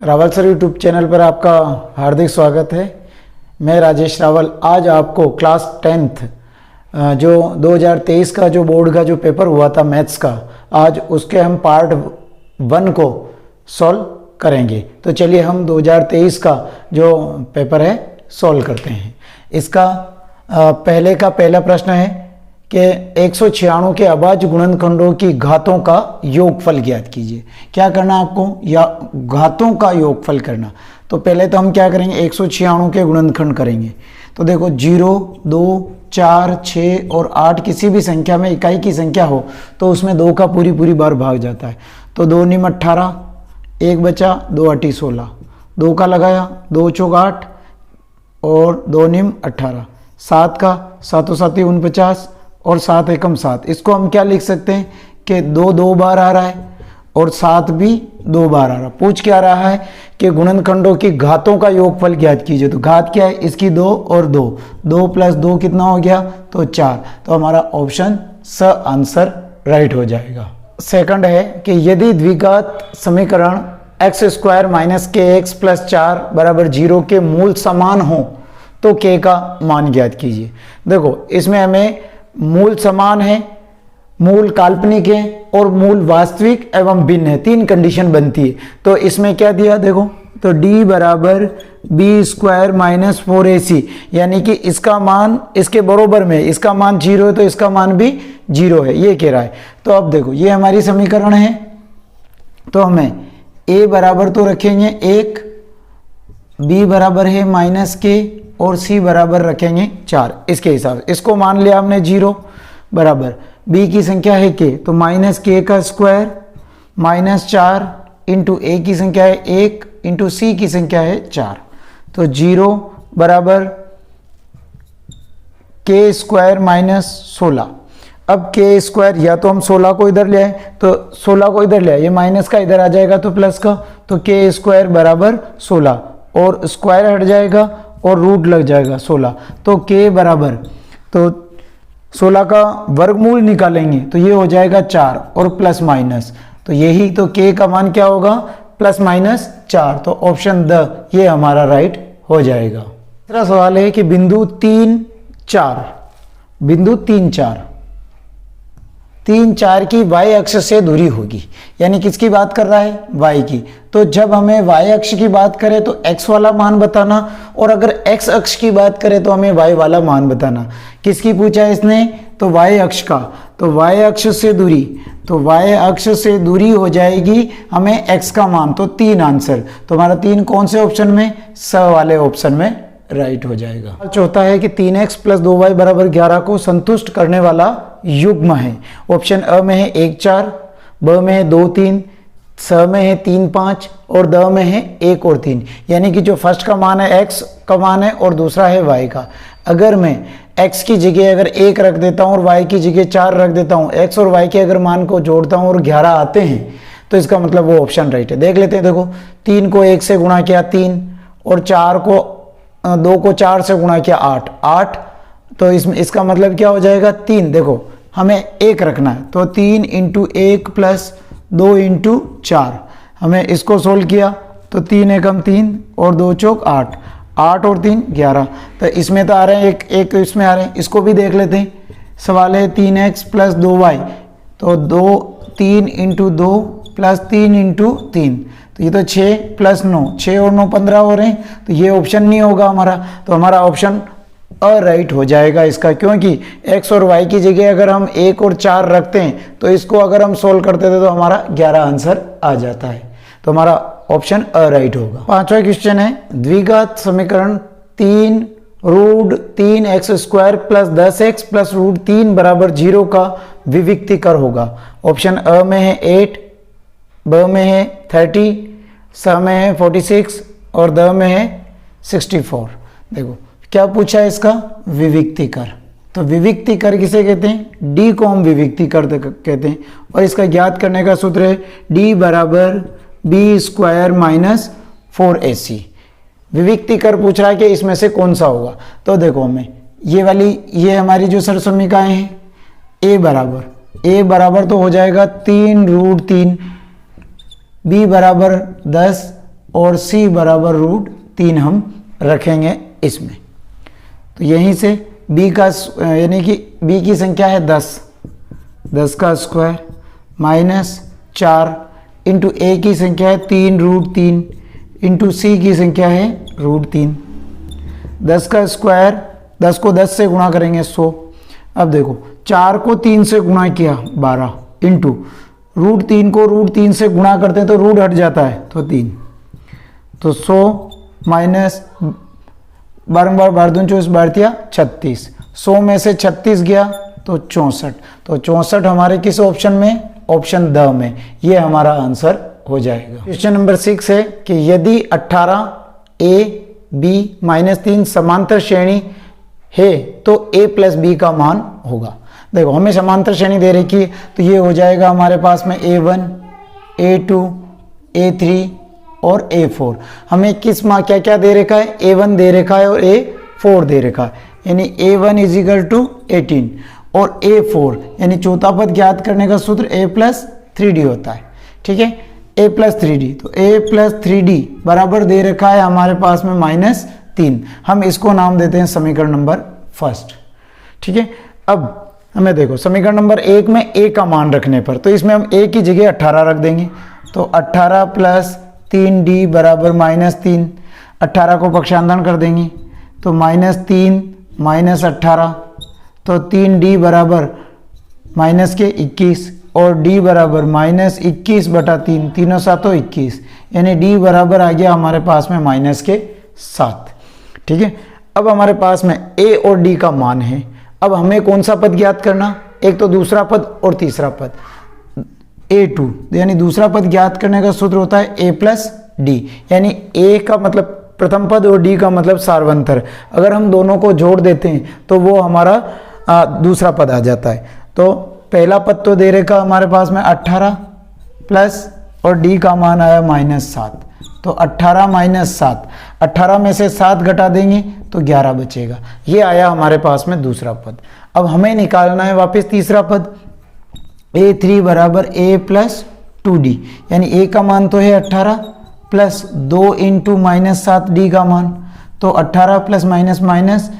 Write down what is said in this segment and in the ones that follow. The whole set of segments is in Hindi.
रावल सर यूट्यूब चैनल पर आपका हार्दिक स्वागत है। मैं राजेश रावल आज आपको क्लास 10th जो 2023 का जो बोर्ड का जो पेपर हुआ था मैथ्स का, आज उसके हम पार्ट 1 को सॉल्व करेंगे। तो चलिए हम 2023 का जो पेपर है सॉल्व करते हैं। इसका पहले का पहला प्रश्न है कि 196 के अभाज्य गुणनखंडों की घातों का योगफल ज्ञात कीजिए। क्या करना आपको, या घातों का योगफल करना। तो पहले तो हम क्या करेंगे, 196 के गुणनखंड करेंगे। तो देखो 0, 2, 4, 6 और 8 किसी भी संख्या में इकाई की संख्या हो तो उसमें 2 का पूरी बार भाग जाता है। तो 2 निम 18, 1 बचा, 2 8 16, 2 का लगाया, 2 चौक 8 और 2 निम 18, 7 का 7 7 49 और 7 एकम 7। इसको हम क्या लिख सकते हैं कि 2 बार आ रहा है और 7 भी 2 बार आ रहा है। पूछ क्या रहा है कि गुणनखंडों की घातों का योगफल ज्ञात कीजिए। तो घात क्या है इसकी, 2 और 2, 2 + 2 कितना हो गया, तो 4। तो हमारा ऑप्शन स आंसर राइट हो जाएगा। सेकंड है कि यदि द्विघात समीकरण x² - kx + 4 = 0 के मूल समान हो तो k का मान ज्ञात कीजिए। देखो इसमें हमें मूल समान है, मूल काल्पनिक है और मूल वास्तविक एवं भिन्न है, 3 कंडीशन बनती है। तो इसमें क्या दिया देखो, तो d = b² - 4ac, यानी कि इसका मान इसके बराबर में, इसका मान 0 है तो इसका मान भी 0 है, ये कह रहा है। तो अब देखो ये हमारी समीकरण है, तो हमें a बराबर तो रखेंगे 1, b बराबर है -k और c बराबर रखेंगे 4। इसके हिसाब से इसको मान लिया हमने 0 बराबर b की संख्या है k, तो -k² -4 इंटू a की संख्या है 1 इंटू c की संख्या है 4। तो 0 बराबर k² - 16। अब k² या तो हम 16 को इधर ले आए, तो 16 को इधर ले आए, ये माइनस का इधर आ जाएगा तो प्लस का, तो k² बराबर 16 और स्क्वायर हट जाएगा और रूट लग जाएगा 16। तो k बराबर, तो 16 का वर्गमूल निकालेंगे तो ये हो जाएगा 4 और प्लस माइनस, तो यही तो k का मान क्या होगा, +-4। तो ऑप्शन द ये हमारा राइट हो जाएगा। दूसरा सवाल है कि बिंदु 3, 4 की y अक्ष से दूरी होगी, यानी किसकी बात कर रहा है, y की। तो जब हमें y अक्ष की बात करें तो x वाला मान बताना, और अगर x अक्ष की बात करें तो हमें y वाला मान बताना। किसकी पूछा है इसने, तो y अक्ष का। तो y अक्ष से दूरी, तो y अक्ष से दूरी हो जाएगी हमें x का मान, तो 3 आंसर। तो हमारा 3 कौन से ऑप्शन में, स वाले ऑप्शन में राइट हो जाएगा। चौथा है कि 3x + 2y = 11 को संतुष्ट करने वाला युग्म है। ऑप्शन अ में है 1 4, ब में है 2 3, स में है 3 5 और द में है 1 और 3। यानी कि जो फर्स्ट का मान है x का मान है और दूसरा है y का। अगर मैं x की जगह अगर 1 रख देता हूँ और y की जगह 4 रख देता हूँ, x और y के अगर मान को जोड़ता हूँ और 11 आते हैं तो इसका मतलब वो ऑप्शन राइट है। देख लेते हैं, देखो 3 को 1 से गुणा किया 3 और 2 को 4 से गुणा किया 8, तो इसमें इसका मतलब क्या हो जाएगा 3। देखो हमें 1 रखना है, तो 3 × 1 + 2 × 4। हमें इसको सोल्व किया तो 3 एकम 3 और 2 चौक 8, 8 और 3 11। तो इसमें तो आ रहे हैं एक तो इसमें आ रहे हैं, इसको भी देख लेते हैं। सवाल है 3x + 2y, तो 3 × 2 + 3 × 3, तो ये तो 6 + 9, 6 और 9 15 हो रहे हैं, तो ये ऑप्शन नहीं होगा हमारा। तो हमारा ऑप्शन अ राइट हो जाएगा इसका, क्योंकि x और y की जगह अगर हम 1 और 4 रखते हैं तो इसको अगर हम सोल्व करते थे तो हमारा 11 आंसर आ जाता है। तो हमारा ऑप्शन अ राइट होगा। 5वां क्वेश्चन है द्विघात समीकरण 3√3x² + 10x + √3 = 0 का विविक्तीकर होगा। ऑप्शन अ में है 8, ब में है 30, स में है 46 और द में है 64। देखो क्या पूछा है इसका, विविक्तीकर। तो विविक्तीकर किसे कहते हैं, d को हम विविक्तीकर कहते हैं, और इसका ज्ञात करने का सूत्र है d = b² - 4ac। विविक्तीकर पूछ रहा है कि इसमें से कौन सा होगा। तो देखो हमें ये हमारी जो सरसमीकाएं हैं, a बराबर तो हो जाएगा 3√3, b = 10 और c बराबर √3 हम रखेंगे इसमें। तो यहीं से b का यानी कि b की संख्या है 10 का स्क्वायर माइनस 4 इंटू a की संख्या है 3 इंटू c की संख्या है √3। 10 का स्क्वायर 10 को 10 से गुणा करेंगे 100। अब देखो 4 को 3 से गुणा किया 12 इंटू √3 को √3 से गुणा करते हैं तो रूट हट जाता है तो 3, तो 100 माइनस 12 12 दूनी 24 12 36, 100 में से 36 गया तो 64, तो 64 हमारे किस ऑप्शन में, ऑप्शन द में, ये हमारा आंसर हो जाएगा। क्वेश्चन नंबर 6 है कि यदि 18 a b -3 समांतर श्रेणी है तो a प्लस b का मान होगा। देखो हमें समांतर श्रेणी दे रखी है तो ये हो जाएगा हमारे पास में a1 a2 a3 और a4। हमें किस मान क्या क्या दे रखा है, a1 दे रखा है और a4 दे रखा है, यानी a1 = 18 और a4 यानी चौथा पद ज्ञात करने का सूत्र a + 3d होता है। ठीक है, a + 3d, तो a + 3d बराबर दे रखा है हमारे पास में -3। हम इसको नाम देते हैं समीकरण नंबर 1। ठीक है, अब हमें देखो समीकरण नंबर 1 में a का मान रखने पर तो इसमें हम a की जगह 18 रख देंगे, तो 18 + 3d बराबर -3। 18 को पक्षांतरण कर देंगे तो -3 -18, तो 3d बराबर -21 और d बराबर -21/3, तीनों सातों 21, यानी d बराबर आ गया हमारे पास में -7। ठीक है, अब हमारे पास में a और d का मान है। अब हमें कौन सा पद ज्ञात करना, एक तो दूसरा पद और तीसरा पद, a2 यानी दूसरा पद ज्ञात करने का सूत्र होता है a + d, यानी a का मतलब प्रथम पद और d का मतलब सार्वंतर। अगर हम दोनों को जोड़ देते हैं तो वो हमारा दूसरा पद आ जाता है। तो पहला पद तो दे रखा हमारे पास में 18 प्लस और d का मान आया -7, तो 18 - 7, 18 में से 7 घटा देंगे तो 11 बचेगा। ये आया हमारे पास में दूसरा पद। अब हमें निकालना है वापस तीसरा पद, a3 बराबर a + 2d, यानी a का मान तो है 18 प्लस 2 इंटू -7d का मान, तो 18 + -18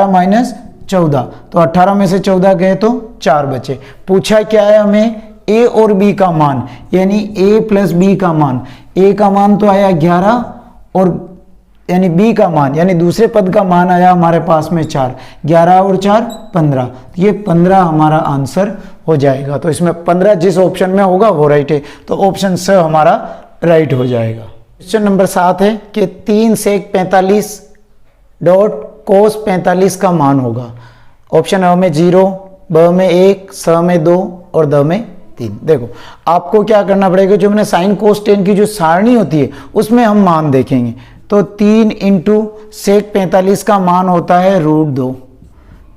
-14, तो 18 में से 14 गए तो 4 बचे। पूछा क्या है हमें, a और b का मान, यानी a + b का मान। a का मान तो आया 11 और यानी b का मान यानी दूसरे पद का मान आया हमारे पास में 4, 11 और 4 15, ये 15 हमारा आंसर हो जाएगा। तो इसमें 15 जिस ऑप्शन में होगा वो राइट है, तो ऑप्शन स हमारा राइट हो जाएगा। क्वेश्चन नंबर 7 है कि 3 sec 45 डॉट cos 45 का मान होगा। ऑप्शन अ में 0, ब में 1, स में 2 और द में 3। देखो आपको क्या करना पड़ेगा, जो मैंने साइन कोस टेन की जो सारणी होती है उसमें हम मान देखेंगे। तो 3 इंटू sec 45 का मान होता है √2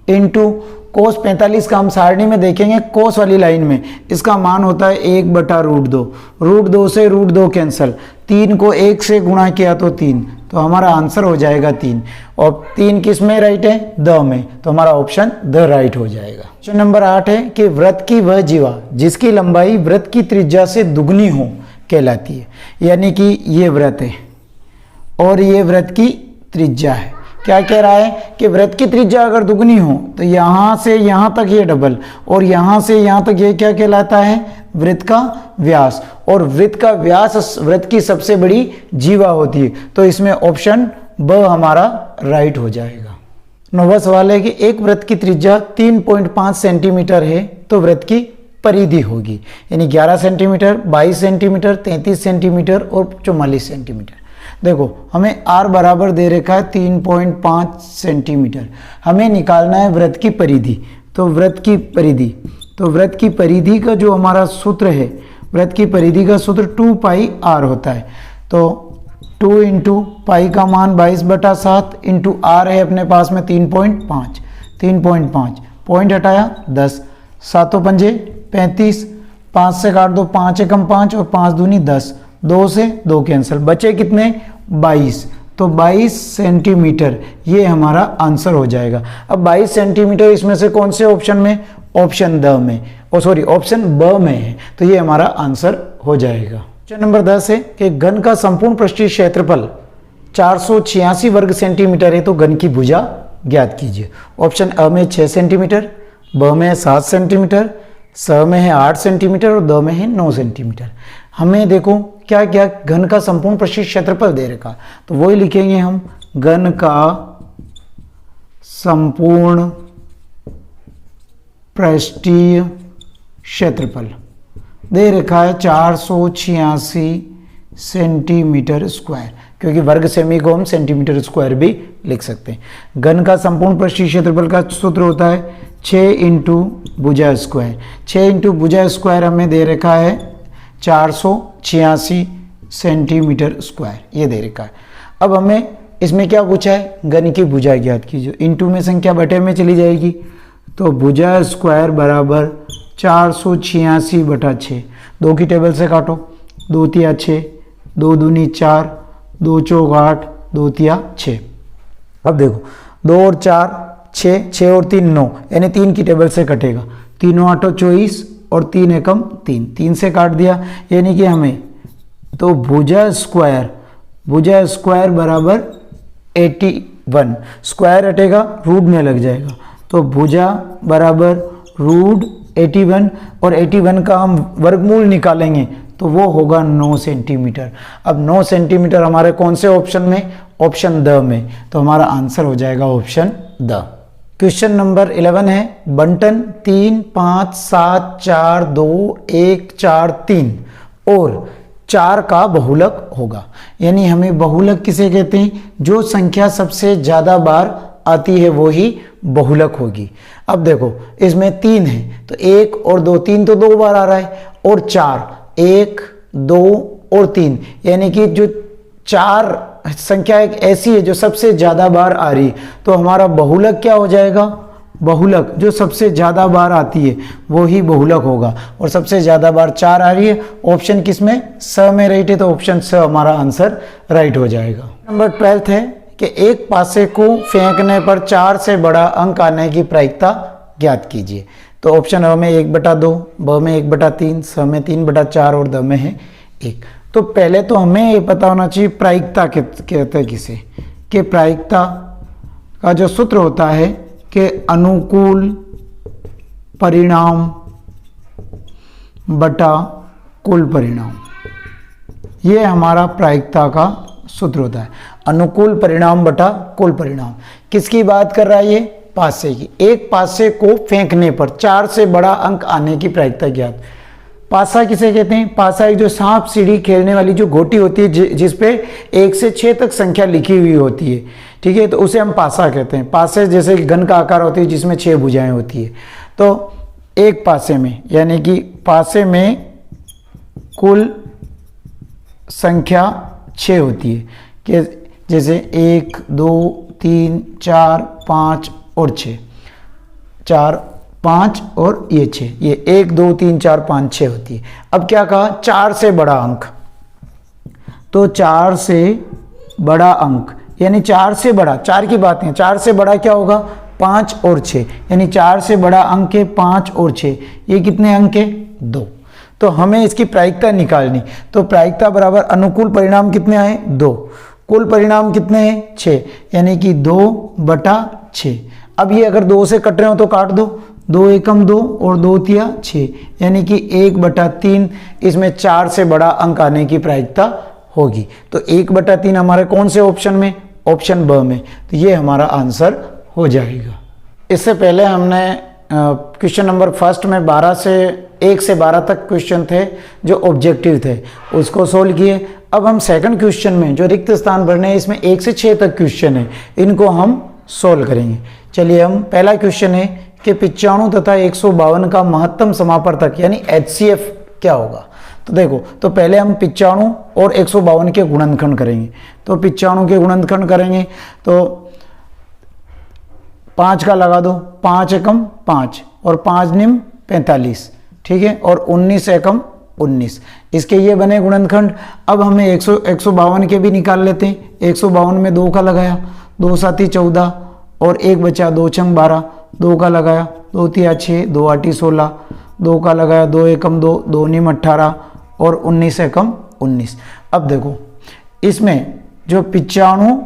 इंटू cos 45 का हम सारणी में देखेंगे cos वाली लाइन में, इसका मान होता है 1/√2। √2 से √2 कैंसिल, 3 को 1 से गुणा किया तो 3, तो हमारा आंसर हो जाएगा 3। और 3 किस में राइट है, द में, तो हमारा ऑप्शन द राइट हो जाएगा। क्वेश्चन नंबर 8 है कि वृत्त की वह जीवा जिसकी लंबाई वृत्त की त्रिज्या से दुगनी हो कहलाती है। यानी कि ये वृत्त है और ये वृत्त की त्रिज्या है। क्या कह रहा है कि वृत्त की त्रिज्या अगर दुगनी हो तो यहाँ से यहाँ तक ये डबल और यहाँ से यहाँ तक ये क्या कहलाता है, वृत्त का व्यास, और वृत्त का व्यास वृत्त की सबसे बड़ी जीवा होती है। तो इसमें ऑप्शन ब हमारा राइट हो जाएगा। 9वां सवाल है कि एक वृत्त की त्रिज्या 3.5 सेंटीमीटर है तो वृत्त की परिधि होगी, यानी 11 सेंटीमीटर, 22 सेंटीमीटर, 33 सेंटीमीटर और 44 सेंटीमीटर। देखो हमें r बराबर दे रखा है 3.5 सेंटीमीटर, हमें निकालना है वृत्त की परिधि। तो वृत्त की परिधि का जो हमारा सूत्र है, वृत्त की परिधि का सूत्र 2πr होता है। तो 2 इंटू पाई का मान 22/7 इंटू r है अपने पास में 3.5, पॉइंट हटाया 10, 7 पंजे 35, 5 से काट दो, 5 एकम 5 और 5 दूनी 10, 2 से 2 कैंसिल, बचे कितने 22, तो 22 सेंटीमीटर ये हमारा आंसर हो जाएगा। अब 22 सेंटीमीटर इसमें से कौन से ऑप्शन में, ऑप्शन द में, ऑप्शन ब में है, तो ये हमारा आंसर हो जाएगा। क्वेश्चन नंबर 10 है कि घन का संपूर्ण पृष्ठीय क्षेत्रफल 486 वर्ग सेंटीमीटर है, तो घन की भुजा ज्ञात कीजिए। ऑप्शन अ में 6 सेंटीमीटर, ब में है 7 सेंटीमीटर, स में है 8 सेंटीमीटर और द में है 9 सेंटीमीटर। हमें देखो क्या क्या घन का संपूर्ण पृष्ठीय क्षेत्रफल दे रखा, तो वही लिखेंगे हम, घन का संपूर्ण पृष्ठीय क्षेत्रफल दे रखा है 486 सेंटीमीटर स्क्वायर, क्योंकि वर्ग सेमी को हम सेंटीमीटर स्क्वायर भी लिख सकते हैं। घन का संपूर्ण पृष्ठीय क्षेत्रफल का सूत्र होता है 6 इंटू भुजा स्क्वायर। 6 इंटू भुजा स्क्वायर हमें दे रखा है 486 सेंटीमीटर स्क्वायर, ये दे रखा है। अब हमें इसमें क्या पूछा है, घन की भुजा ज्ञात कीजिए। इंटू में संख्या बटे में चली जाएगी, तो भुजा स्क्वायर बराबर 486 बटा 6। 2 की टेबल से काटो, 2 तिया 6, 2 दूनी 4, 2 चौक 8, 2 तिया 6। अब देखो 2 और 4 6, 6 और 3 9, यानी 3 की टेबल से कटेगा। 3 8 24 और 3 एकम 3, 3 से काट दिया, यानी कि हमें तो भुजा स्क्वायर बराबर 81। स्क्वायर हटेगा, रूट में लग जाएगा, तो भुजा बराबर रूट 81 और 81 का हम वर्गमूल निकालेंगे तो वो होगा 9 सेंटीमीटर। अब 9 सेंटीमीटर हमारे कौन से ऑप्शन में, ऑप्शन द में, तो हमारा आंसर हो जाएगा ऑप्शन द। क्वेश्चन नंबर 11 है, बंटन 3 5 7 4 2 1 4 3 और 4 का बहुलक होगा। यानी हमें बहुलक किसे कहते हैं, जो संख्या सबसे ज़्यादा बार आती है वो ही बहुलक होगी। अब देखो इसमें 3 है, तो 1 और 2, 3 तो 2 बार आ रहा है, और 4 1 2 और 3, यानी कि जो 4 संख्या एक ऐसी है जो सबसे ज़्यादा बार आ रही है, तो हमारा बहुलक क्या हो जाएगा, बहुलक जो सबसे ज़्यादा बार आती है वो ही बहुलक होगा। और सबसे ज़्यादा बार 4 आ रही है, ऑप्शन किसमें, स में राइट है, तो ऑप्शन स हमारा आंसर राइट हो जाएगा। नंबर 12 है कि एक पासे को फेंकने पर 4 से बड़ा अंक आने की प्रायिकता ज्ञात कीजिए। तो ऑप्शन अ में 1/2, ब में 1/3, स में 3/4 और द में है 1। तो पहले तो हमें ये पता होना चाहिए प्रायिकता कहते हैं किसे, कि प्रायिकता का जो सूत्र होता है कि अनुकूल परिणाम बटा कुल परिणाम, ये हमारा प्रायिकता का सूत्र होता है। अनुकूल परिणाम बटा कुल परिणाम किसकी बात कर रहा है, ये पासे की। एक पासे को फेंकने पर 4 से बड़ा अंक आने की प्रायिकता ज्ञात। पासा किसे कहते हैं, पासा एक जो सांप सीढ़ी खेलने वाली जो गोटी होती है जिसपे 1 से 6 तक संख्या लिखी हुई होती है, ठीक है, तो उसे हम पासा कहते हैं। पासे जैसे घन का आकार होती है जिसमें 6 भुजाएं होती है, तो एक पासे में, यानी कि पासे में कुल संख्या 6 होती है, कि जैसे 1 2 3 4 5 और 6, 4 5 और ये 6, ये 1 2 3 4 5 6 होती है। अब क्या कहा, 4 से बड़ा अंक, तो 4 से बड़ा अंक यानी 4 से बड़ा, 4 की बात है, 4 से बड़ा क्या होगा, 5 और 6, यानी 4 से बड़ा अंक है 5 और 6, ये कितने अंक है, 2। तो हमें इसकी प्रायिकता निकालनी, तो प्रायिकता बराबर अनुकूल परिणाम कितने आए, 2, कुल परिणाम कितने हैं, 6, यानी कि 2/6। अब ये अगर 2 से कट रहे हो तो काट दो, 2 एकम 2 और 2 तिया 6, यानी कि 1/3 इसमें 4 से बड़ा अंक आने की प्रायिकता होगी। तो 1/3 हमारे कौन से ऑप्शन में, ऑप्शन ब में, तो ये हमारा आंसर हो जाएगा। इससे पहले हमने क्वेश्चन नंबर फर्स्ट में 1 से 12 तक क्वेश्चन थे जो ऑब्जेक्टिव थे, उसको सोल्व किए। अब हम सेकंड क्वेश्चन में जो रिक्त स्थान भरने हैं, इसमें 1 से 6 तक क्वेश्चन है, इनको हम सोल्व करेंगे। चलिए, हम पहला क्वेश्चन है कि 95 तथा 152 का महत्तम समापवर्तक यानी HCF क्या होगा। तो देखो, तो पहले हम 95 और 152 के गुणनखंड करेंगे। तो 95 के गुणनखंड करेंगे तो 5 का लगा दो, 5 एकम 5 और 5 निम 45, ठीक है, और 19 एकम 19, इसके ये बने गुणनखंड। अब हमें 152 के भी निकाल लेते हैं। 152 में 2 का लगाया, 2 साती 14 और 1 बचा, 2 छंग 12, 2 का लगाया, 2 तिया 6, 2 आठी 16, 2 का लगाया, 2 एकम 2, 2 निम 18 और 19 एकम 19। अब देखो इसमें जो 95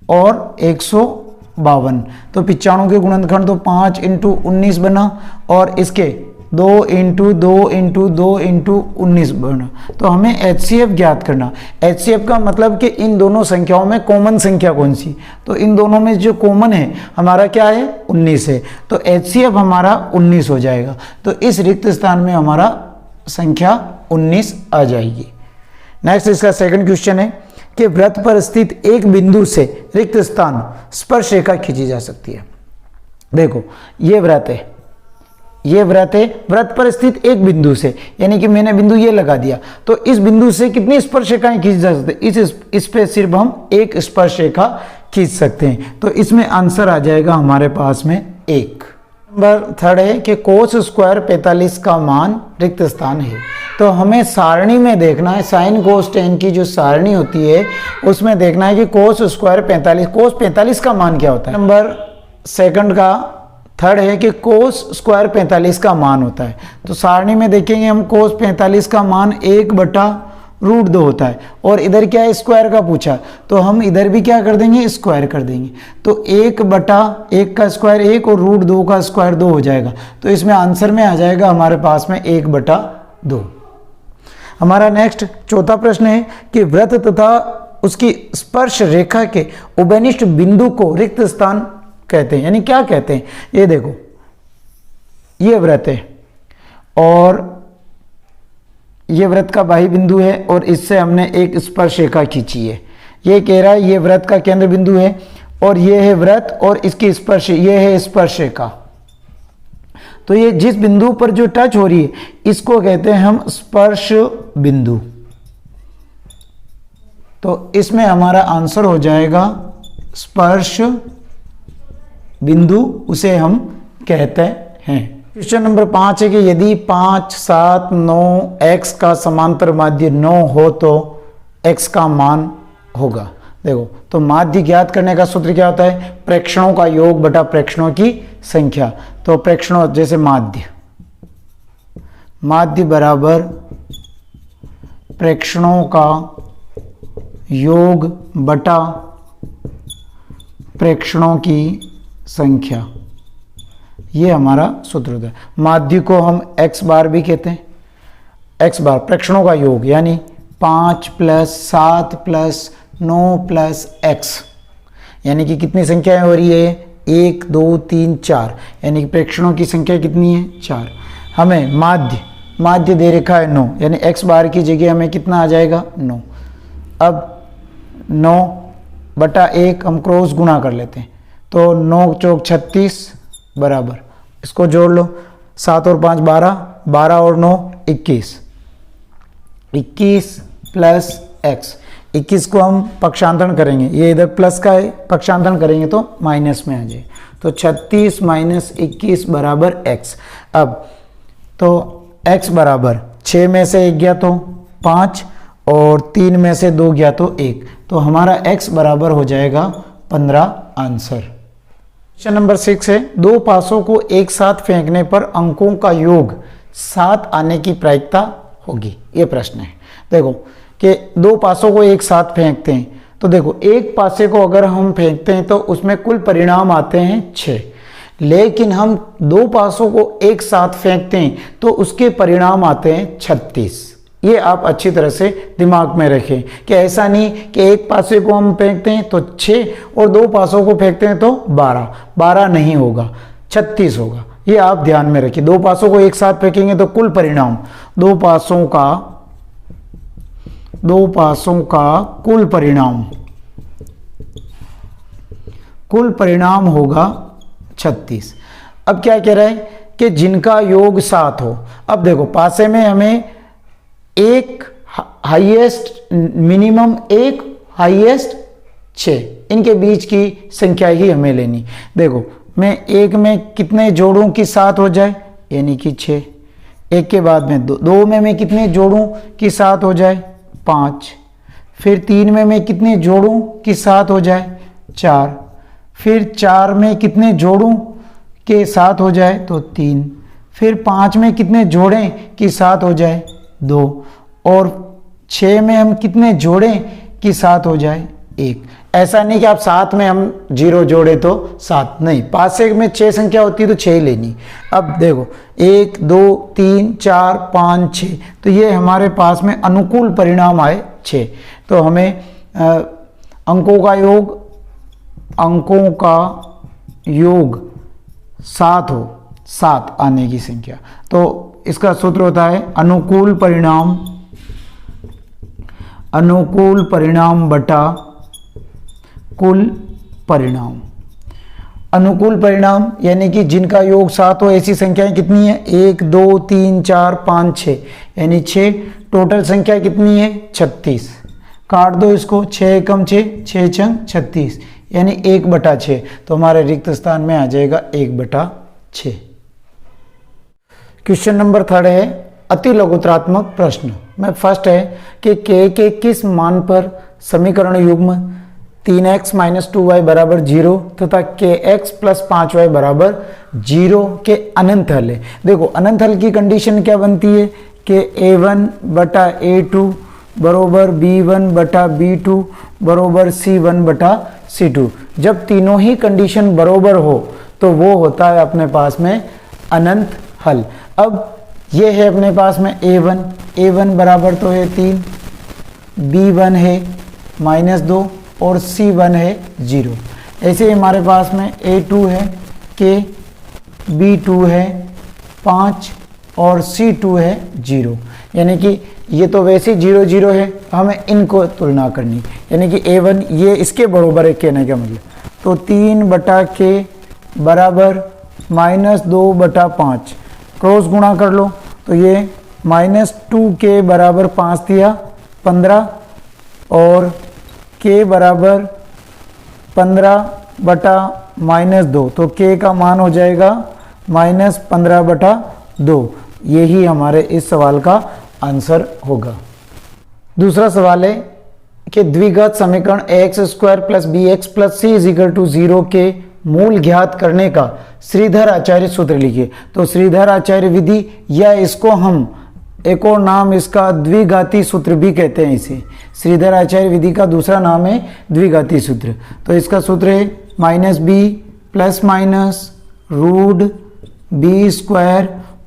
और 152, तो 95 के गुणनखंड तो 5 × 19 बना और इसके 2 × 2 × 2 × 19 बना। तो हमें HCF ज्ञात करना। HCF का मतलब कि इन दोनों संख्याओं में कॉमन संख्या कौन सी, तो इन दोनों में जो कॉमन है हमारा क्या है 19 है, तो HCF हमारा 19 हो जाएगा। तो इस रिक्त स्थान में हमारा संख्या 19 आ जाएगी। नेक्स्ट इसका सेकंड क्वेश्चन है कि वृत्त पर स्थित एक बिंदु से रिक्त स्थान स्पर्श रेखा खींची जा सकती है। देखो ये वृत्त है, ये वृत्त है, वृत्त पर स्थित एक बिंदु से, यानी कि मैंने बिंदु ये लगा दिया, तो इस बिंदु से कितनी स्पर्श रेखाएं खींच जा सकते हैं, इस पे सिर्फ हम एक स्पर्श रेखा खींच सकते हैं। तो इसमें आंसर आ जाएगा हमारे पास में 1। नंबर थर्ड है कि कोस स्क्वायर 45 का मान रिक्त स्थान है। तो हमें सारणी में देखना है, साइन कोस टेन की जो सारणी होती है उसमें देखना है कि कोस स्क्वायर 45, कोस 45 का मान क्या होता है। नंबर सेकंड का थर्ड है कि कोस स्क्वायर 45 का मान होता है। तो सारणी में देखेंगे हम कोस 45 का मान 1/√2 होता है और इधर क्या है स्क्वायर का पूछा, तो हम इधर भी क्या कर देंगे स्क्वायर कर देंगे। तो 1/1 का स्क्वायर 1 और √2 का स्क्वायर 2 हो जाएगा। तो इसमें आंसर में आ जाएगा हमारे पास में 1/2। हमारा नेक्स्ट चौथा प्रश्न है कि वृत्त तथा उसकी स्पर्श रेखा के उभयनिष्ठ बिंदु को रिक्त स्थान कहते हैं, यानी क्या कहते हैं। ये देखो ये वृत्त है और ये वृत्त का बाही बिंदु है और इससे हमने एक स्पर्श रेखा खींची है। ये कह रहा है ये वृत्त का केंद्र बिंदु है और ये है वृत्त और इसकी स्पर्श, ये है स्पर्श रेखा। तो ये जिस बिंदु पर जो टच हो रही है इसको कहते हैं हम स्पर्श बिंदु। तो इसमें हमारा आंसर हो जाएगा स्पर्श बिंदु, उसे हम कहते हैं। क्वेश्चन नंबर 5 है कि यदि 5, 7, 9 x का समांतर माध्य 9 हो तो x का मान होगा। देखो तो माध्य ज्ञात करने का सूत्र क्या होता है, प्रेक्षणों का योग बटा प्रेक्षणों की संख्या। तो प्रेक्षणों जैसे माध्य बराबर प्रेक्षणों का योग बटा प्रेक्षणों की संख्या, ये हमारा सूत्र होता है। माध्य को हम x बार भी कहते हैं, x बार प्रेक्षणों का योग यानी 5 + 7 + 9 + x, यानी कि कितनी संख्याएं हो रही है 1 2 3 4, यानी कि प्रेक्षणों की संख्या कितनी है 4। हमें माध्य दे रखा है 9, यानी x बार की जगह हमें कितना आ जाएगा 9। अब 9/1 हम क्रॉस गुणा कर लेते हैं, तो 9 चौक 36 बराबर, इसको जोड़ लो 7 और 5 12, 12 और 9 21, 21 + x। 21 को हम पक्षांतरण करेंगे, ये इधर प्लस का है, पक्षांतरण करेंगे तो माइनस में आ जाए, तो 36 - 21 बराबर x। अब तो x बराबर 6 में से 1 गया तो 5 और 3 में से 2 गया तो 1, तो हमारा x बराबर हो जाएगा 15 आंसर। क्वेश्चन नंबर 6 है दो पासों को एक साथ फेंकने पर अंकों का योग 7 आने की प्रायिकता होगी। ये प्रश्न है। देखो कि दो पासों को एक साथ फेंकते हैं, तो देखो एक पासे को अगर हम फेंकते हैं तो उसमें कुल परिणाम आते हैं 6, लेकिन हम दो पासों को एक साथ फेंकते हैं तो उसके परिणाम आते हैं 36। ये आप अच्छी तरह से दिमाग में रखें कि ऐसा नहीं कि एक पासे को हम फेंकते हैं तो 6 और दो पासों को फेंकते हैं तो 12 नहीं होगा, 36 होगा। ये आप ध्यान में रखिए। दो पासों को एक साथ फेंकेंगे तो कुल परिणाम दो पासों का कुल परिणाम होगा 36। अब क्या कह रहा है कि जिनका योग 7 हो। अब देखो पासे में हमें एक हाईएस्ट मिनिमम, एक हाईएस्ट 6, इनके बीच की संख्या ही हमें लेनी। देखो मैं एक में कितने जोड़ूं कि 7 हो जाए, यानी कि 6। एक के बाद में दो में मैं कितने जोड़ूं कि 7 हो जाए 5। फिर 3 में मैं कितने जोड़ूं कि 7 हो जाए 4। फिर 4 में कितने जोड़ूं कि 7 हो जाए तो 3। फिर 5 में कितने जोड़ें कि 7 हो जाए 2। और 6 में हम कितने जोड़ें कि 7 हो जाए 1। ऐसा नहीं कि आप 7 में हम 0 जोड़े तो 7, नहीं, 5 से में 6 संख्या होती है तो 6 ही लेनी। अब देखो 1 2 3 4 5 6, तो ये हमारे पास में अनुकूल परिणाम आए 6। तो हमें अंकों का योग 7 हो, 7 आने की संख्या, तो इसका सूत्र होता है अनुकूल परिणाम बटा कुल परिणाम। अनुकूल परिणाम यानी कि जिनका योग 7 हो, ऐसी संख्याएं कितनी है 1 2 3 4 5 6, यानी 6। टोटल संख्या कितनी है 36। काट दो इसको, 6 एकम 6, 6 छंग 36, यानी 1/6। तो हमारे रिक्त स्थान में आ जाएगा 1/6। क्वेश्चन नंबर 3 है अति लघुत्रात्मक प्रश्न में फर्स्ट है कि के किस मान पर समीकरण युग्म 3x - 2y = 0 तथा kx + 5y = 0 के अनंत हल है। देखो अनंत हल की कंडीशन क्या बनती है कि a1/a2 बरोबर b1/b2 बरोबर c1/c2। जब तीनों ही कंडीशन बरोबर हो तो वो होता है अपने पास में अनंत हल। अब ये है अपने पास में a1 बराबर तो है 3, b1 है -2 और c1 है 0। ऐसे हमारे पास में a2 है k, b2 है 5 और c2 है 0। यानी कि ये तो वैसे 0 0 है, हमें इनको तुलना करनी, यानी कि a1 ये इसके बराबर है कहने का मतलब, तो 3/k बराबर -2/5, क्रॉस गुणा कर लो तो ये -2k बराबर 5 दिया 15 और k बराबर 15/-2, तो k का मान हो जाएगा -15/2। यही हमारे इस सवाल का आंसर होगा। दूसरा सवाल है कि द्विघात समीकरण ax² + bx + c = 0 के मूल ज्ञात करने का श्रीधर आचार्य सूत्र लिखिए। तो श्रीधर आचार्य विधि, या इसको हम एक और नाम इसका द्विघाती सूत्र भी कहते हैं। इसे श्रीधर आचार्य विधि का दूसरा नाम है द्विघाती सूत्र। तो इसका सूत्र है -b ± √b² -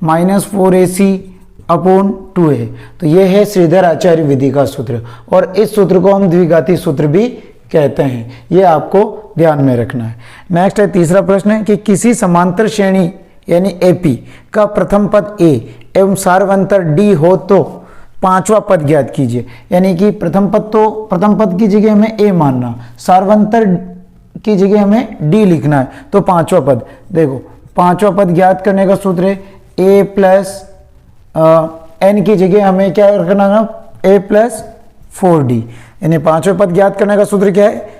4ac/2a। तो ये है श्रीधर आचार्य विधि का सूत्र, और इस सूत्र को हम द्विघाती सूत्र भी कहते हैं। ये आपको ध्यान में रखना है। नेक्स्ट है तीसरा प्रश्न है कि किसी समांतर श्रेणी यानी AP का प्रथम पद A एवं सार्वंतर D हो तो पांचवा पद ज्ञात कीजिए। यानी कि प्रथम पद की जगह हमें A मानना, सार्वंतर की जगह हमें D लिखना है। तो पांचवा पद, देखो पांचवा पद ज्ञात करने का सूत्र है A + n की जगह हमें क्या रखना है A + 4D। यानी पांचवें पद ज्ञात करने का सूत्र क्या है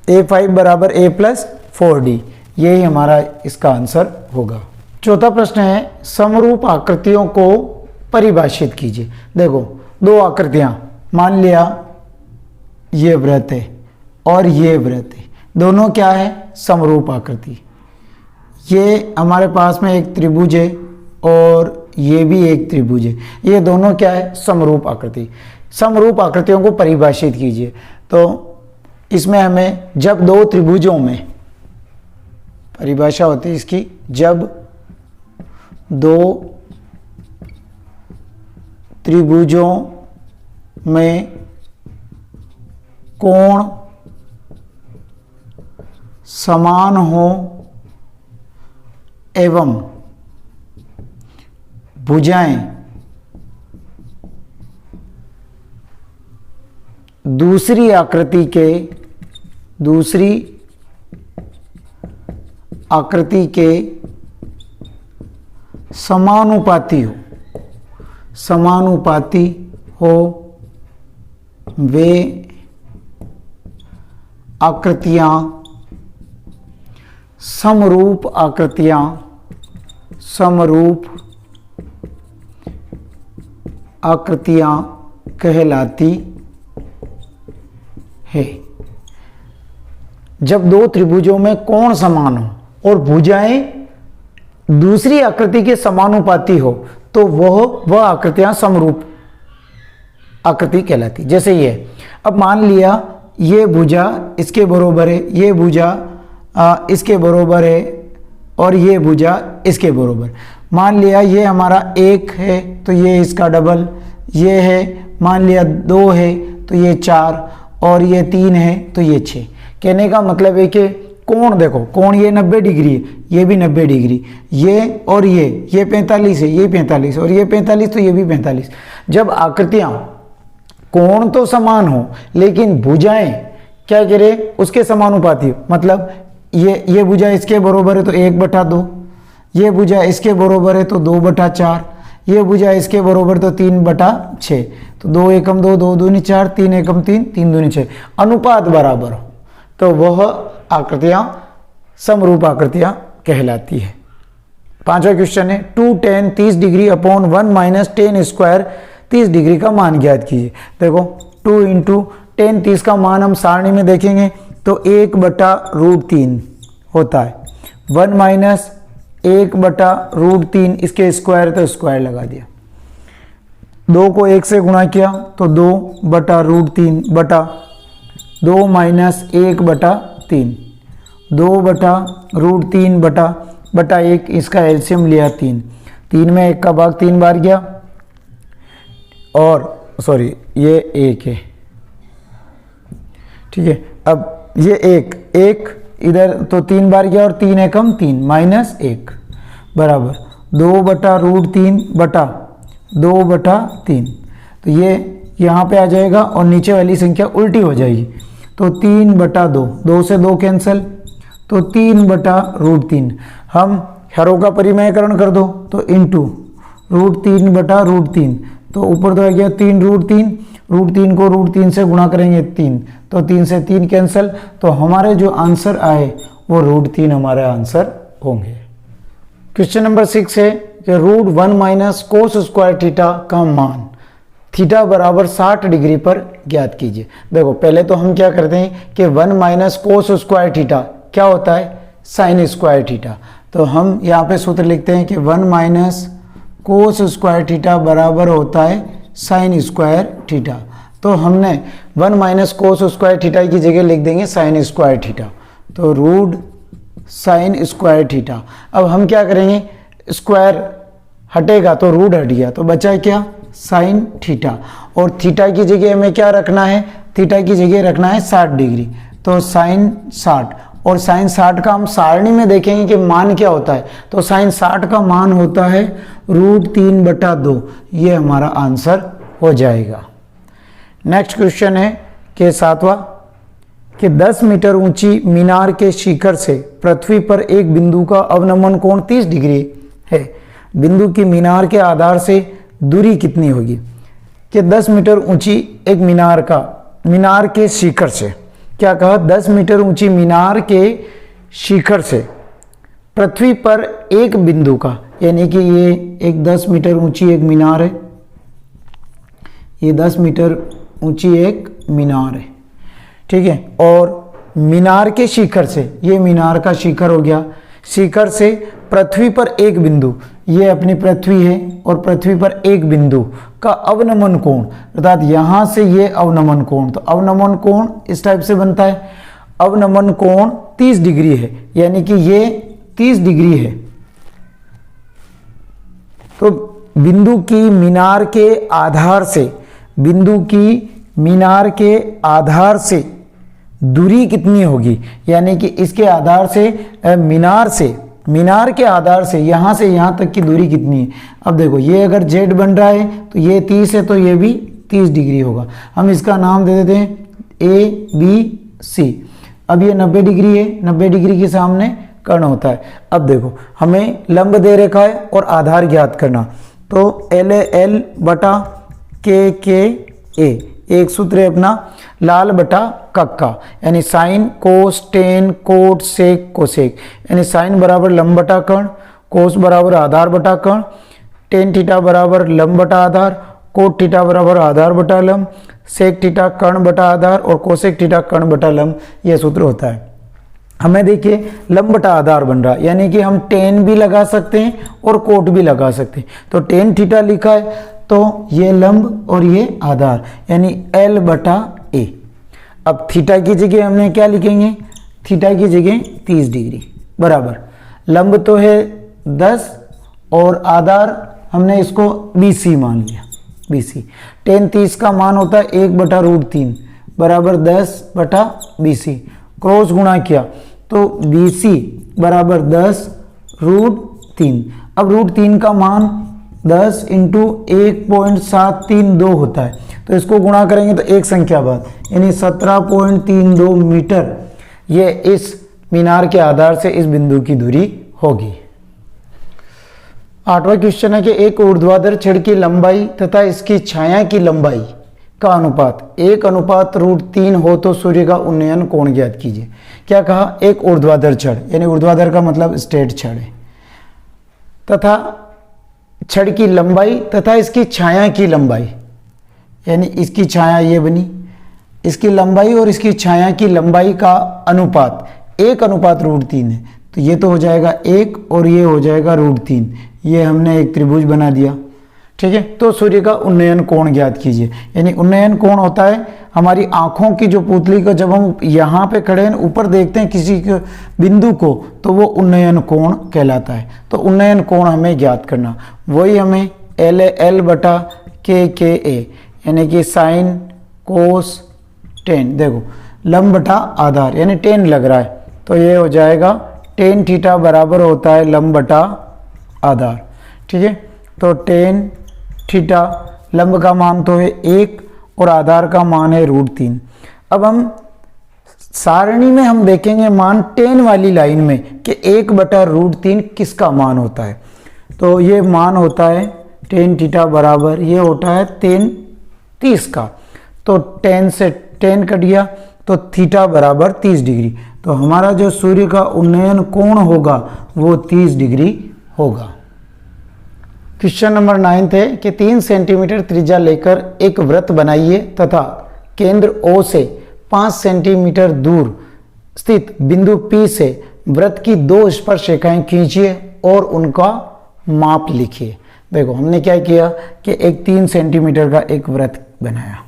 A5 बराबर A + 4D। यही हमारा इसका आंसर होगा। चौथा प्रश्न है समरूप आकृतियों को परिभाषित कीजिए। देखो दो आकृतियां, मान लिया ये वृत्त है और ये वृत्त है, दोनों क्या है समरूप आकृति। ये हमारे पास में एक त्रिभुज है और ये भी एक त्रिभुज है, ये दोनों क्या है समरूप आकृति। समरूप आकृतियों को परिभाषित कीजिए। तो इसमें हमें जब दो त्रिभुजों में, परिभाषा होती है इसकी, जब दो त्रिभुजों में कोण समान हो एवं भुजाएं दूसरी आकृति के समानुपाती हो, वे आकृतियां समरूप आकृतियां कहलाती है। जब दो त्रिभुजों में कोण समान हो और भुजाएं दूसरी आकृति के समानुपाती हो तो वह आकृतियां समरूप आकृति कहलाती। जैसे ये, अब मान लिया ये भुजा इसके बराबर है, ये भुजा इसके बराबर है और ये भुजा इसके बराबर। मान लिया ये हमारा 1 है तो ये इसका डबल, ये है मान लिया 2 है तो ये 4 और ये 3 है तो ये 6। कहने का मतलब है कि कोण देखो, कोण ये 90 डिग्री है, ये भी 90 डिग्री, ये और ये 45 है, ये 45 और ये 45 तो ये भी 45। जब आकृतियां कोण तो समान हो लेकिन भुजाएं क्या करे उसके समानुपाती हो, मतलब ये भुजा इसके बराबर है तो 1/2, ये भुजा इसके बराबर है तो 2/4, ये भुजा इसके बराबर तो 3/6, तो 2 एकम 2, 2 दूनी 4, 3 एकम 3, 3 दूनी 6, अनुपात बराबर हो तो वह आकृतियां समरूप आकृतियां कहलाती है। 5वां क्वेश्चन है 2 tan 30 degree upon 1 minus tan square 30 degree का मान ज्ञात कीजिए। देखो 2 इंटू tan 30 का मान हम सारणी में देखेंगे तो 1/√3 होता है, 1 माइनस 1/√3 इसके स्क्वायर तो स्क्वायर लगा दिया, 2 को 1 से गुणा किया तो 2/√3 बटा 2 माइनस 1/3, 2/√3 बटा 1, इसका एलसीएम लिया 3, 3 में 1 का भाग 3 बार गया और सॉरी ये 1 है, ठीक है। अब ये 1 इधर तो 3 बार गया और 3 एकम 3 माइनस 1 बराबर 2/√3 बटा 2/3, तो ये यहाँ पे आ जाएगा और नीचे वाली संख्या उल्टी हो जाएगी तो 3/2, 2 से 2 कैंसिल तो 3/√3। हम हरों का परिमेयकरण कर दो तो इंटू √3/√3, तो ऊपर तो आ गया 3√3, √3 को √3 से गुणा करेंगे 3, तो 3 से 3 कैंसिल, तो हमारे जो आंसर आए वो √3 हमारे आंसर होंगे। क्वेश्चन नंबर 6 है कि √1 माइनस कोस स्क्वायर थीटा का मान थीटा बराबर 60 डिग्री पर ज्ञात कीजिए। देखो पहले तो हम क्या करते हैं कि 1 माइनस कोस स्क्वायर थीटा क्या होता है, साइन स्क्वायर थीटा, तो हम यहाँ पे सूत्र लिखते हैं कि 1 माइनस कोस स्क्वायर थीटा बराबर होता है साइन स्क्वायर थीटा। तो हमने 1 माइनस कोस स्क्वायर थीटा की जगह लिख देंगे साइन स्क्वायर थीटा, तो रूट साइन स्क्वायर थीटा। अब हम क्या करेंगे, स्क्वायर हटेगा तो रूट हट गया तो बचा क्या, साइन थीटा, और थीटा की जगह हमें क्या रखना है, थीटा की जगह रखना है 60 डिग्री, तो साइन 60, और साइन 60 का हम सारणी में देखेंगे कि मान क्या होता है, तो साइन 60 का मान होता है √3/2, ये हमारा आंसर हो जाएगा। नेक्स्ट क्वेश्चन है कि 7वां कि 10 मीटर ऊंची मीनार के शिखर से पृथ्वी पर एक बिंदु का अवनमन कोण 30 डिग्री है, बिंदु की मीनार के आधार से दूरी कितनी होगी। कि 10 मीटर ऊंची एक मीनार के शिखर से, क्या कहा, 10 मीटर ऊंची मीनार के शिखर से पृथ्वी पर एक बिंदु का, यानी कि ये एक 10 मीटर ऊंची एक मीनार है, ये 10 मीटर ऊंची एक मीनार है, ठीक है, और मीनार के शिखर से, ये मीनार का शिखर हो गया, शिखर से पृथ्वी पर एक बिंदु, ये अपनी पृथ्वी है और पृथ्वी पर एक बिंदु का अवनमन कोण, अर्थात यहां से ये अवनमन कोण, तो अवनमन कोण इस टाइप से बनता है, अवनमन कोण 30 डिग्री है, यानी कि ये 30 डिग्री है। तो बिंदु की मीनार के आधार से, बिंदु की मीनार के आधार से दूरी कितनी होगी, यानी कि इसके आधार से मीनार के आधार से यहां तक की दूरी कितनी है। अब देखो ये अगर जेड बन रहा है तो ये 30 है तो ये भी 30 डिग्री होगा, हम इसका नाम दे देते हैं ABC। अब ये 90 डिग्री है, 90 डिग्री के सामने कर्ण होता है। अब देखो हमें लंब दे रखा है और आधार ज्ञात करना, तो LL बटा KKA, एक सूत्र है अपना लाल बटा कक्का, यानी sine cos tan cot sec cosec, यानी साइन बराबर लंब बटा कर्ण, कोस बराबर आधार बटा कर्ण, टेन थीटा बराबर लंब बटा आधार, कोट थीटा बराबर आधार बटा लंब, सेक थीटा कर्ण बटा आधार और कोसेक थीटा कर्ण बटा लंब, यह सूत्र होता है। हमें देखिए लंब बटा आधार बन रहा है, यानी कि हम टेन भी लगा सकते हैं और कोट भी लगा सकते हैं। तो टेन थीटा लिखा है तो ये लंब और ये आधार, यानी L बटा A। अब थीटा की जगह हमने क्या लिखेंगे, थीटा की जगह 30 डिग्री बराबर, लंब तो है 10 और आधार हमने इसको BC मान लिया, BC। tan 30 का मान होता है 1/√3 बराबर 10 बटा BC, क्रॉस गुणा किया तो BC बराबर 10√3। अब √3 का मान 10 इंटू 1.732 होता है, तो इसको गुणा करेंगे तो एक संख्या बाद, यानी 17.32 मीटर ये इस मीनार के आधार से इस बिंदु की दूरी होगी। 8वां क्वेश्चन है कि एक ऊर्ध्वाधर छड़ की लंबाई तथा इसकी छाया की लंबाई का अनुपात 1:√3 हो तो सूर्य का उन्नयन कोण ज्ञात कीजिए। क्या कहा, एक ऊर्ध्वाधर छड़, यानी ऊर्ध्वाधर का मतलब स्ट्रेट छड़ है, तथा छड़ की लंबाई तथा इसकी छाया की लंबाई, यानी इसकी छाया ये बनी, इसकी लंबाई और इसकी छाया की लंबाई का अनुपात 1:√3 है, तो ये तो हो जाएगा 1 और ये हो जाएगा √3, ये हमने एक त्रिभुज बना दिया। ठीक है, तो सूर्य का उन्नयन कोण ज्ञात कीजिए। यानी उन्नयन कोण होता है हमारी आंखों की जो पुतली को जब हम यहाँ पे खड़े हैं ऊपर देखते हैं किसी के बिंदु को, तो वो उन्नयन कोण कहलाता है। तो उन्नयन कोण हमें ज्ञात करना, वही हमें L बटा KA, यानी कि साइन कोस टेन, देखो लंब बटा आधार, यानी टेन लग रहा है, तो ये हो जाएगा tan थीटा बराबर होता है लंब बटा आधार। ठीक है, तो tan थीटा लंब का मान तो है 1 और आधार का मान है √3। अब हम सारणी में हम देखेंगे मान tan वाली लाइन में कि 1/√3 किसका मान होता है, तो ये मान होता है tan थीटा बराबर, ये होता है tan 30 का, तो tan से tan कट गया तो थीटा बराबर 30 डिग्री, तो हमारा जो सूर्य का उन्नयन कोण होगा वो 30 डिग्री होगा। क्वेश्चन नंबर 9 है कि 3 सेंटीमीटर त्रिज्या लेकर एक वृत्त बनाइए तथा केंद्र O से 5 सेंटीमीटर दूर स्थित बिंदु P से वृत्त की 2 स्पर्श रेखाएं खींचिए और उनका माप लिखिए। देखो हमने क्या किया कि एक 3 सेंटीमीटर का एक वृत्त बनाया,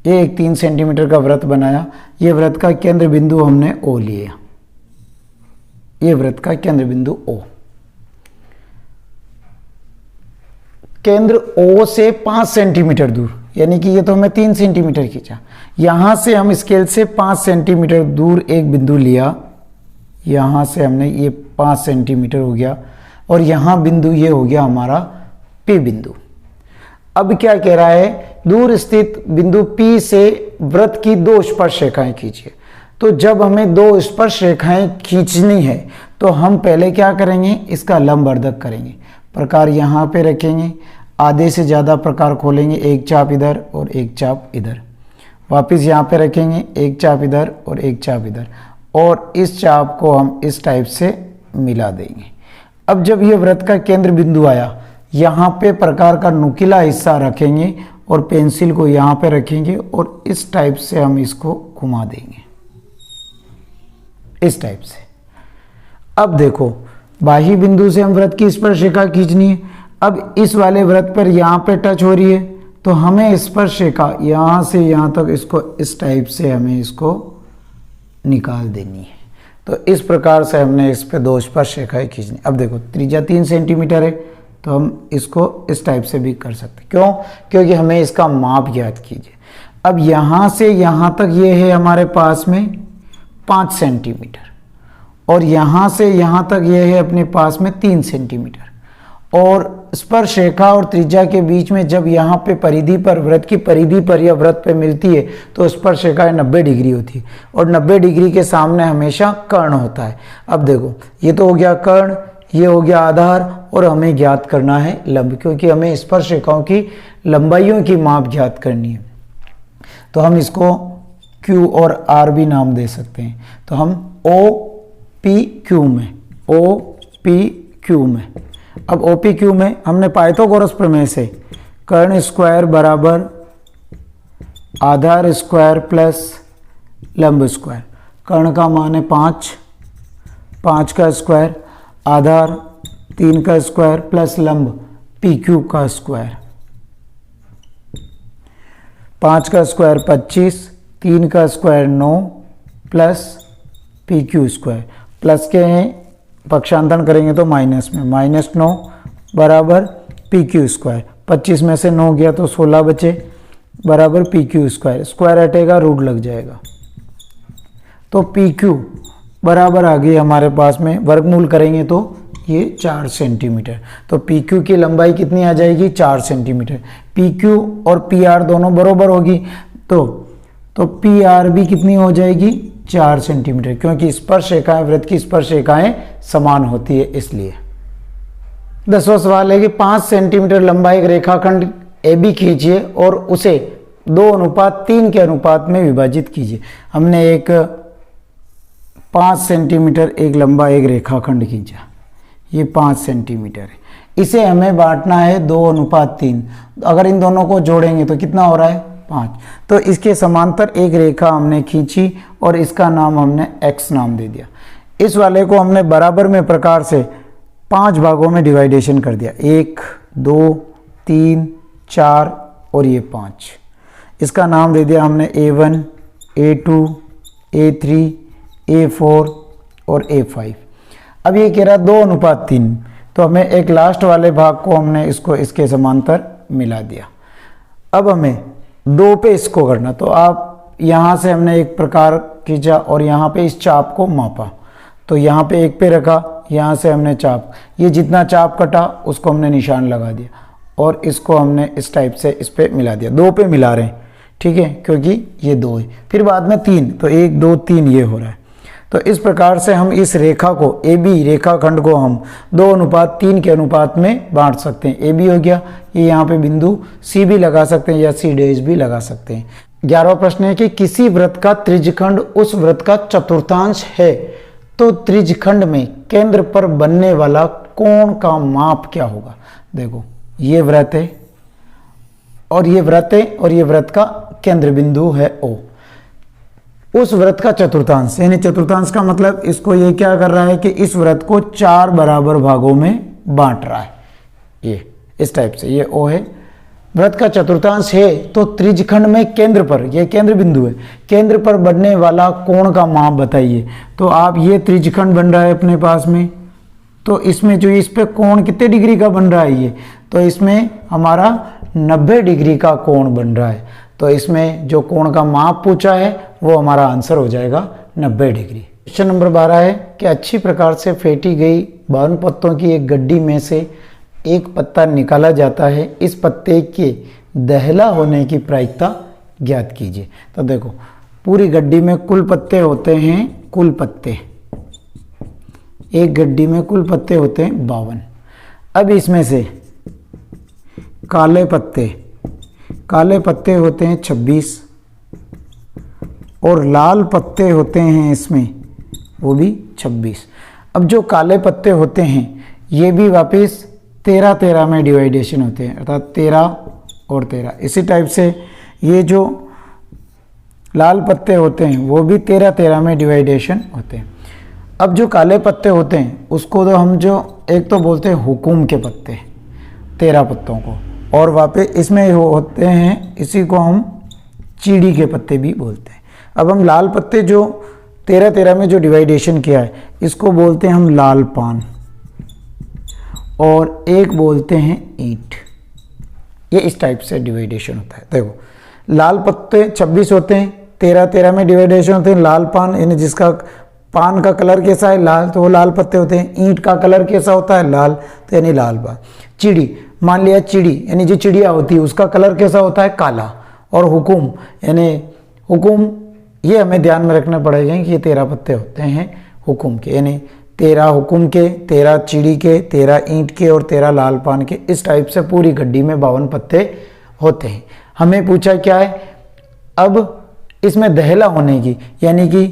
ये एक 3 सेंटीमीटर का वृत्त बनाया, ये वृत्त का केंद्र बिंदु हमने O लिया, ये वृत्त का केंद्र बिंदु O, केंद्र O से 5 सेंटीमीटर दूर, यानी कि ये तो हमें 3 सेंटीमीटर खींचा, यहां से हम स्केल से 5 सेंटीमीटर दूर एक बिंदु लिया, यहां से हमने ये 5 सेंटीमीटर हो गया और यहां बिंदु ये हो गया हमारा P बिंदु। अब क्या कह रहा है, दूर स्थित बिंदु P से वृत्त की 2 स्पर्श रेखाएं खींचिए। तो जब हमें 2 स्पर्श रेखाएं खींचनी है तो हम पहले क्या करेंगे, इसका लंबवर्धक करेंगे, प्रकार यहाँ पे रखेंगे, आधे से ज़्यादा प्रकार खोलेंगे, एक चाप इधर और एक चाप इधर, वापस यहाँ पे रखेंगे, एक चाप इधर और एक चाप इधर, और इस चाप को हम इस टाइप से मिला देंगे। अब जब ये वृत्त का केंद्र बिंदु आया, यहाँ पे प्रकार का नुकीला हिस्सा रखेंगे और पेंसिल को यहाँ पे रखेंगे और इस टाइप से हम इसको घुमा देंगे, इस टाइप से। अब देखो बाह्य बिंदु से हम वृत्त की स्पर्श रेखा खींचनी है, अब इस वाले वृत्त पर यहाँ पे टच हो रही है, तो हमें स्पर्श रेखा यहाँ से यहाँ तक इसको इस टाइप से हमें इसको निकाल देनी है। तो इस प्रकार से हमने इस पे 2 स्पर्श रेखाएं खींचनी। अब देखो त्रिज्या 3 सेंटीमीटर है, तो हम इसको इस टाइप से भी कर सकते हैं, क्यों, क्योंकि हमें इसका माप ज्ञात कीजिए। अब यहाँ से यहाँ तक ये है हमारे पास में 5 सेंटीमीटर और यहाँ से यहाँ तक ये है अपने पास में 3 सेंटीमीटर, और स्पर्श रेखा और त्रिज्या के बीच में जब यहाँ पे परिधि पर, वृत्त की परिधि पर या वृत्त पे मिलती है तो स्पर्श रेखा 90 डिग्री होती है और 90 डिग्री के सामने हमेशा कर्ण होता है। अब देखो ये तो हो गया कर्ण, ये हो गया आधार, और हमें ज्ञात करना है लंब, क्योंकि हमें स्पर्श रेखाओं की लंबाइयों की माप ज्ञात करनी है। तो हम इसको Q और R भी नाम दे सकते हैं। तो हम OPQ में, OPQ में, अब OPQ में हमने पाइथागोरस प्रमेय से कर्ण स्क्वायर बराबर आधार स्क्वायर प्लस लंब स्क्वायर, कर्ण का मान है 5, 5 का स्क्वायर, आधार 3 का स्क्वायर प्लस लंब पी क्यू का स्क्वायर, 5 का स्क्वायर 25, 3 का square 9 plus P Q square, plus के हैं पक्षांतरण करेंगे तो माइनस में, -9 बराबर पी क्यू स्क्वायर, 25 में से 9 गया तो 16 बचे बराबर पी क्यू स्क्वायर, स्क्वायर हटेगा रूट लग जाएगा, तो पी क्यू बराबर आ गई हमारे पास में, वर्गमूल करेंगे तो ये 4 सेंटीमीटर, तो पी क्यू की लंबाई कितनी आ जाएगी 4 सेंटीमीटर, पी क्यू और पी आर दोनों बराबर होगी, तो पी आर भी कितनी हो जाएगी 4 सेंटीमीटर, क्योंकि स्पर्श रेखाएं, वृत्त की स्पर्श रेखाएं समान होती है इसलिए। 10वां सवाल है कि 5 सेंटीमीटर लंबा एक रेखाखंड ए बी खींचिए और उसे 2:3 के अनुपात में विभाजित कीजिए। हमने एक 5 सेंटीमीटर एक लंबा एक रेखाखंड खींचा, ये 5 सेंटीमीटर है, इसे हमें बांटना है 2:3, अगर इन दोनों को जोड़ेंगे तो कितना हो रहा है 5, तो इसके समांतर एक रेखा हमने खींची और इसका नाम हमने x नाम दे दिया। इस वाले को हमने बराबर में प्रकार से 5 भागों में डिवाइडेशन कर दिया, 1 2 3 4 और ये 5, इसका नाम दे दिया हमने A1 A2 A3 A4 और A5। अब ये कह रहा 2:3, तो हमें एक लास्ट वाले भाग को हमने इसको इसके समांतर मिला दिया। अब हमें 2 पे इसको करना, तो आप यहाँ से हमने एक प्रकार खींचा और यहाँ पे इस चाप को मापा, तो यहाँ पे 1 पे रखा, यहाँ से हमने चाप, ये जितना चाप कटा उसको हमने निशान लगा दिया और इसको हमने इस टाइप से इस पे मिला दिया, 2 पे मिला रहे हैं, ठीक है, क्योंकि ये 2 है, फिर बाद में 3, तो 1 2 3 ये हो रहा है। तो इस प्रकार से हम इस रेखा को ए बी रेखाखंड को हम 2:3 के अनुपात में बांट सकते हैं। ए बी हो गया, ये यहाँ पे बिंदु सी भी लगा सकते हैं या सी डैश भी लगा सकते हैं। 11वां प्रश्न है कि किसी वृत्त का त्रिज्यखंड उस वृत्त का चतुर्थांश है, तो त्रिज्यखंड में केंद्र पर बनने वाला कोण का माप क्या होगा। देखो ये वृत्त है और ये वृत्त है और ये वृत्त का केंद्र बिंदु है O, उस वृत्त का चतुर्थांश, यानी चतुर्थांश का मतलब इसको ये क्या कर रहा है कि इस वृत्त को 4 बराबर भागों में बांट रहा है, ये इस टाइप से, ये O है, वृत्त का चतुर्थांश है, तो त्रिज्यखंड में केंद्र पर, ये केंद्र बिंदु है, केंद्र पर बनने वाला कोण का माप बताइए। तो आप ये त्रिज्यखंड बन रहा है अपने पास में, तो इसमें जो इस पे कोण कितने डिग्री का बन रहा है ये, तो इसमें हमारा 90 डिग्री का कोण बन रहा है, तो इसमें जो कोण का माप पूछा है वो हमारा आंसर हो जाएगा 90 डिग्री। क्वेश्चन नंबर 12 है कि अच्छी प्रकार से फेंटी गई 52 पत्तों की एक गड्डी में से एक पत्ता निकाला जाता है, इस पत्ते के दहला होने की प्रायिकता ज्ञात कीजिए। तो देखो पूरी गड्डी में कुल पत्ते होते हैं, कुल पत्ते एक गड्डी में कुल पत्ते होते हैं 52। अब इसमें से काले पत्ते होते हैं 26 और लाल पत्ते होते हैं इसमें वो भी 26। अब जो काले पत्ते होते हैं ये भी वापस 13 में डिवाइडेशन होते हैं, अर्थात 13 और 13। इसी टाइप से ये जो लाल पत्ते होते हैं वो भी 13 में डिवाइडेशन होते हैं। अब जो काले पत्ते होते हैं उसको तो हम जो एक तो बोलते हैं हुकुम के पत्ते 13 पत्तों को, और वापस इसमें होते हैं, इसी को हम चीड़ी के पत्ते भी बोलते हैं। अब हम लाल पत्ते जो 13 में जो डिवाइडेशन किया है इसको बोलते हैं हम लाल पान, और एक बोलते हैं ईंट। ये इस टाइप से डिवाइडेशन होता है। देखो लाल पत्ते 26 होते हैं, 13 में डिवाइडेशन होते हैं। लाल पान यानी जिसका पान का कलर कैसा है लाल, तो वो लाल पत्ते होते हैं। ईंट का कलर कैसा होता है लाल, तो यानी लाल पान। चिड़ी, मान लिया चिड़ी यानी जो चिड़िया होती है उसका कलर कैसा होता है काला। और हुकुम यानी हुकुम, ये हमें ध्यान में रखना पड़ेगा कि ये 13 पत्ते होते हैं हुकुम के, यानी 13 हुकुम के, 13 चिड़ी के, 13 ईंट के और 13 लाल पान के। इस टाइप से पूरी गड्डी में 52 पत्ते होते हैं। हमें पूछा क्या है, अब इसमें दहला होने की, यानी कि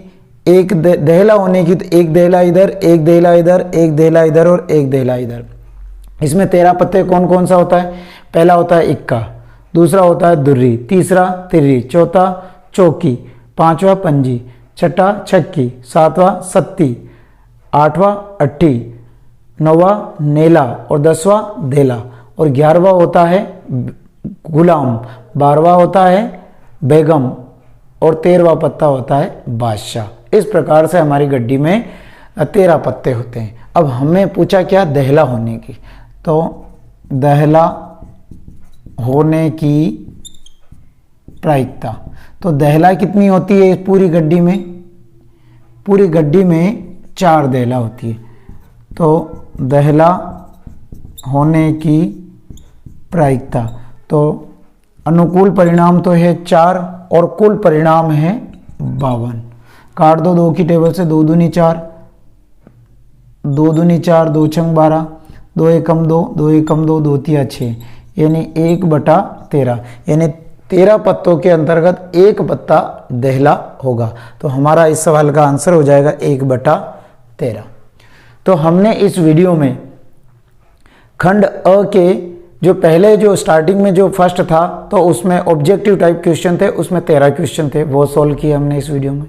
एक दहला होने की, तो एक दहला इधर, एक दहला इधर, एक दहला इधर और एक दहला इधर। इसमें 13 पत्ते कौन कौन सा होता है, पहला होता है इक्का, दूसरा होता है दुर्री, तीसरा तिर्री, चौथा चौकी, पांचवा पंजी, छठा छक्की, सातवां सत्ती, आठवां अट्ठी, नौवां नेला और 10वां देला और 11वां होता है गुलाम, 12वां होता है बेगम और 13वां पत्ता होता है बादशाह। इस प्रकार से हमारी गड्डी में 13 पत्ते होते हैं। अब हमें पूछा क्या, दहला होने की, तो दहला होने की प्रायिकता। तो दहला कितनी होती है इस पूरी गड्डी में? पूरी गड्डी में 4 दहला होती है। तो दहला होने की प्रायिकता, तो अनुकूल परिणाम तो है 4 और कुल परिणाम है 52। काट दो 2 की टेबल से, 2 दूनी 4, 2 दूनी 4, 2 छंग 12, 2 एकम 2, 2 एकम 2, 2 तिया 6, यानी 1/13, यानी 13 पत्तों के अंतर्गत 1 पत्ता दहला होगा। तो हमारा इस सवाल का आंसर हो जाएगा 1/13। तो हमने इस वीडियो में खंड अ के जो पहले जो स्टार्टिंग में जो फर्स्ट था तो उसमें ऑब्जेक्टिव टाइप क्वेश्चन थे, उसमें 13 क्वेश्चन थे, वो सॉल्व किए हमने इस वीडियो में।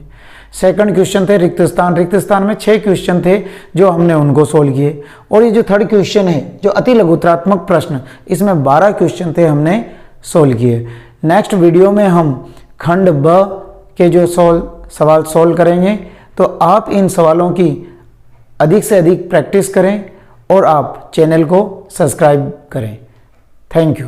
सेकंड क्वेश्चन थे रिक्त स्थान में 6 क्वेश्चन थे जो हमने उनको सोल्व किए। और ये जो थर्ड क्वेश्चन है जो अति लघुत्रात्मक प्रश्न, इसमें 12 क्वेश्चन थे, हमने सोल्व किए। नेक्स्ट वीडियो में हम खंड ब के जो सवाल सोल्व करेंगे। तो आप इन सवालों की अधिक से अधिक प्रैक्टिस करें और आप चैनल को सब्सक्राइब करें। Thank you.